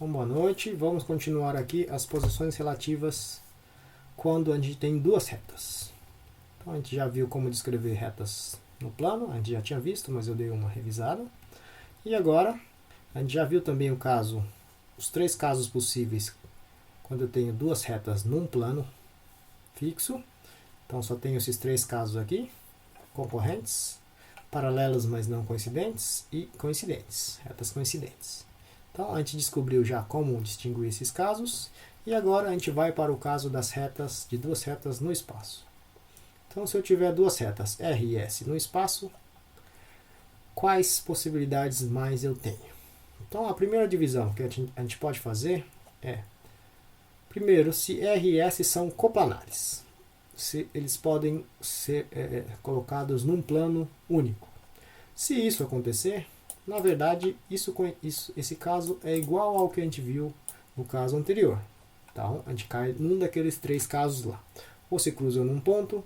Então, boa noite. Vamos continuar aqui as posições relativas quando a gente tem duas retas. Então, a gente já viu como descrever retas no plano, a gente já tinha visto, mas eu dei uma revisada. E agora, a gente já viu também o caso, os três casos possíveis quando eu tenho duas retas num plano fixo. Então, só tenho esses três casos aqui, concorrentes, paralelas, mas não coincidentes, e coincidentes, retas coincidentes. Então, a gente descobriu já como distinguir esses casos, e agora a gente vai para o caso das retas, de duas retas no espaço. Então, se eu tiver duas retas R e S no espaço, quais possibilidades mais eu tenho? Então, a primeira divisão que a gente pode fazer é, primeiro, se R e S são coplanares, se eles podem ser colocados num plano único. Se isso acontecer, na verdade, esse caso é igual ao que a gente viu no caso anterior. Então, a gente cai num daqueles três casos lá. Ou se cruzam num ponto,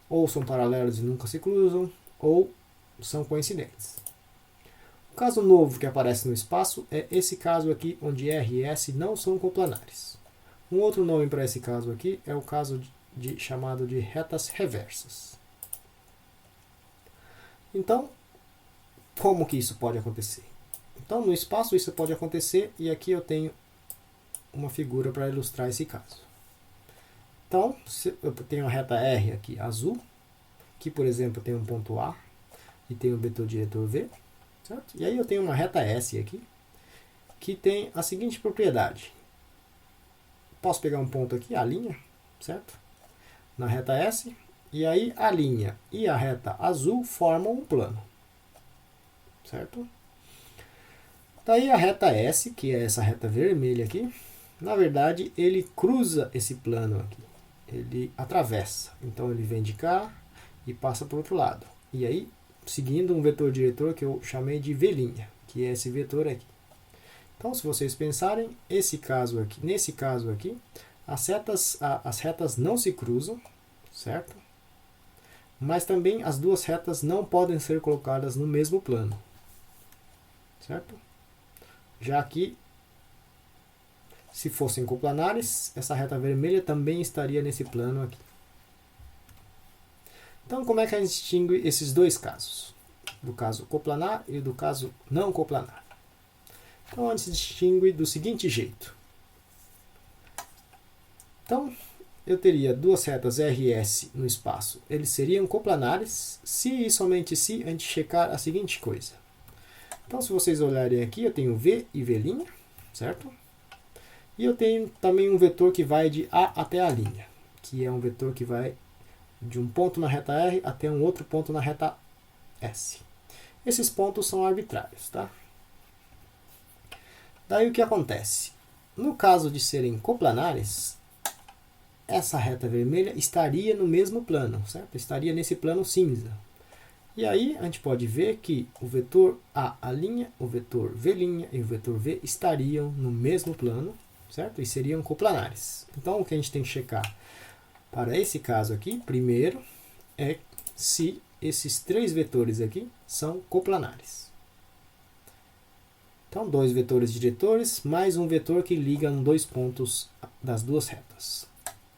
ou são paralelos e nunca se cruzam, ou são coincidentes. O caso novo que aparece no espaço é esse caso aqui, onde R e S não são coplanares. Um outro nome para esse caso aqui é o caso chamado de retas reversas. Então, como que isso pode acontecer? Então, no espaço isso pode acontecer, e aqui eu tenho uma figura para ilustrar esse caso. Então, eu tenho a reta R aqui azul, que, por exemplo, tem um ponto A e tem o vetor diretor V, certo? E aí eu tenho uma reta S aqui, que tem a seguinte propriedade. Posso pegar um ponto aqui, a linha, certo? Na reta S, e aí a linha e a reta azul formam um plano, certo? Daí a reta S, que é essa reta vermelha aqui, na verdade ele cruza esse plano aqui, ele atravessa, então ele vem de cá e passa para o outro lado, e aí seguindo um vetor diretor que eu chamei de V', que é esse vetor aqui. Então, se vocês pensarem, nesse caso aqui, as retas não se cruzam, certo? Mas também as duas retas não podem ser colocadas no mesmo plano, certo? Já que, se fossem coplanares, essa reta vermelha também estaria nesse plano aqui. Então, como é que a gente distingue esses dois casos? Do caso coplanar e do caso não coplanar. Então, a gente se distingue do seguinte jeito. Então, eu teria duas retas R e S no espaço. Eles seriam coplanares se e somente se a gente checar a seguinte coisa. Então, se vocês olharem aqui, eu tenho V e V', certo? E eu tenho também um vetor que vai de A até a linha, que é um vetor que vai de um ponto na reta R até um outro ponto na reta S. Esses pontos são arbitrários, tá? Daí o que acontece? No caso de serem coplanares, essa reta vermelha estaria no mesmo plano, certo? Estaria nesse plano cinza. E aí a gente pode ver que o vetor A', o vetor V' e o vetor V estariam no mesmo plano, certo? E seriam coplanares. Então o que a gente tem que checar para esse caso aqui, primeiro, é se esses três vetores aqui são coplanares. Então, dois vetores diretores, mais um vetor que liga dois pontos das duas retas.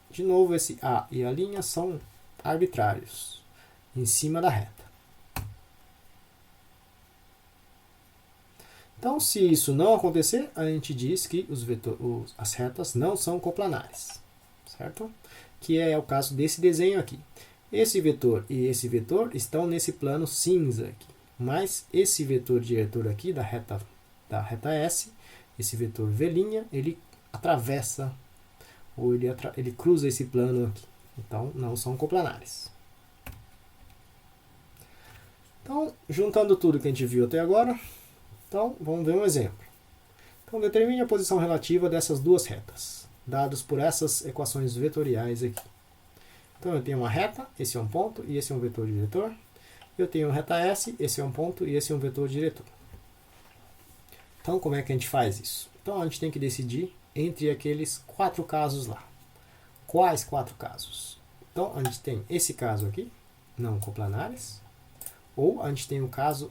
De novo, esse A e a linha são arbitrários, em cima da reta. Então, se isso não acontecer, a gente diz que as retas não são coplanares, certo? Que é o caso desse desenho aqui. Esse vetor e esse vetor estão nesse plano cinza aqui, mas esse vetor diretor aqui da reta S, esse vetor V', ele atravessa, ou ele cruza esse plano aqui. Então, não são coplanares. Então, juntando tudo que a gente viu até agora, então, vamos ver um exemplo. Então, determine a posição relativa dessas duas retas, dados por essas equações vetoriais aqui. Então, eu tenho uma reta, esse é um ponto, e esse é um vetor diretor. Eu tenho uma reta S, esse é um ponto, e esse é um vetor diretor. Então, como é que a gente faz isso? Então, a gente tem que decidir entre aqueles quatro casos lá. Quais quatro casos? Então, a gente tem esse caso aqui, não coplanares, ou a gente tem um caso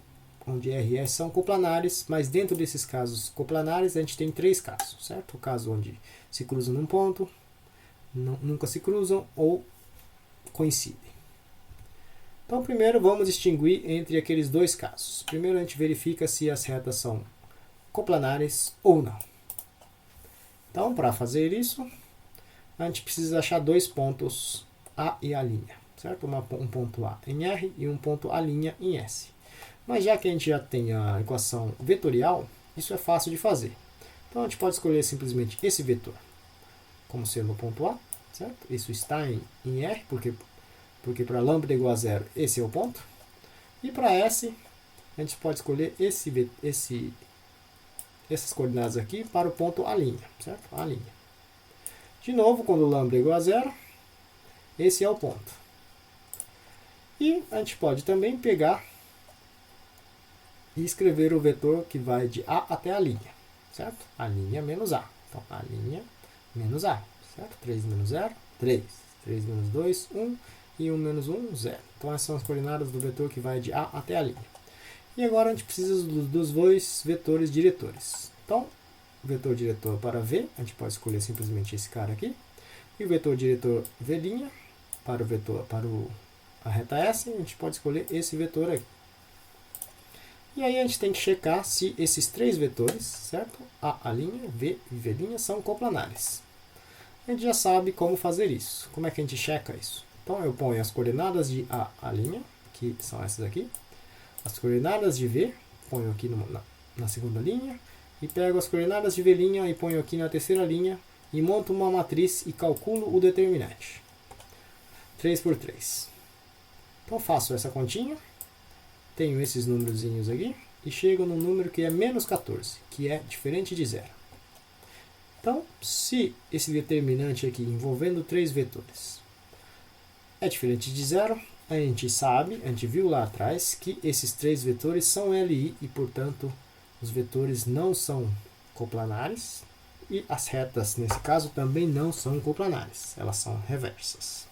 onde R e S são coplanares, mas dentro desses casos coplanares a gente tem 3 casos, certo? O caso onde se cruzam num ponto, nunca se cruzam ou coincidem. Então primeiro vamos distinguir entre aqueles 2 casos. Primeiro a gente verifica se as retas são coplanares ou não. Então para fazer isso, a gente precisa achar 2 pontos A e A', certo? Um ponto A em R e um ponto A' em S. Mas já que a gente já tem a equação vetorial, isso é fácil de fazer. Então a gente pode escolher simplesmente esse vetor como sendo o ponto A, certo? Isso está em R, porque para lambda igual a 0, esse é o ponto. E para S, a gente pode escolher essas coordenadas aqui para o ponto A', certo? A'. De novo, quando lambda é igual a 0, esse é o ponto. E a gente pode também pegar e escrever o vetor que vai de A até a linha, certo? A linha menos A. Então, a linha menos A, certo? 3 menos 0, 3. 3 menos 2, 1. E 1 menos 1, 0. Então, essas são as coordenadas do vetor que vai de A até a linha. E agora a gente precisa dos 2 vetores diretores. Então, o vetor diretor para V, a gente pode escolher simplesmente esse cara aqui. E o vetor diretor V' para a reta S, a gente pode escolher esse vetor aqui. E aí a gente tem que checar se esses 3 vetores, certo? A', V e V' são coplanares. A gente já sabe como fazer isso. Como é que a gente checa isso? Então eu ponho as coordenadas de A', que são essas aqui. As coordenadas de V, ponho aqui na segunda linha. E pego as coordenadas de V' e ponho aqui na terceira linha. E monto uma matriz e calculo o determinante. 3 por 3. Então faço essa continha. Tenho esses númerozinhos aqui. E chego no número que é menos 14, que é diferente de 0. Então, se esse determinante aqui envolvendo 3 vetores é diferente de 0, a gente viu lá atrás que esses 3 vetores são LI e, portanto, os vetores não são coplanares e as retas, nesse caso, também não são coplanares, elas são reversas.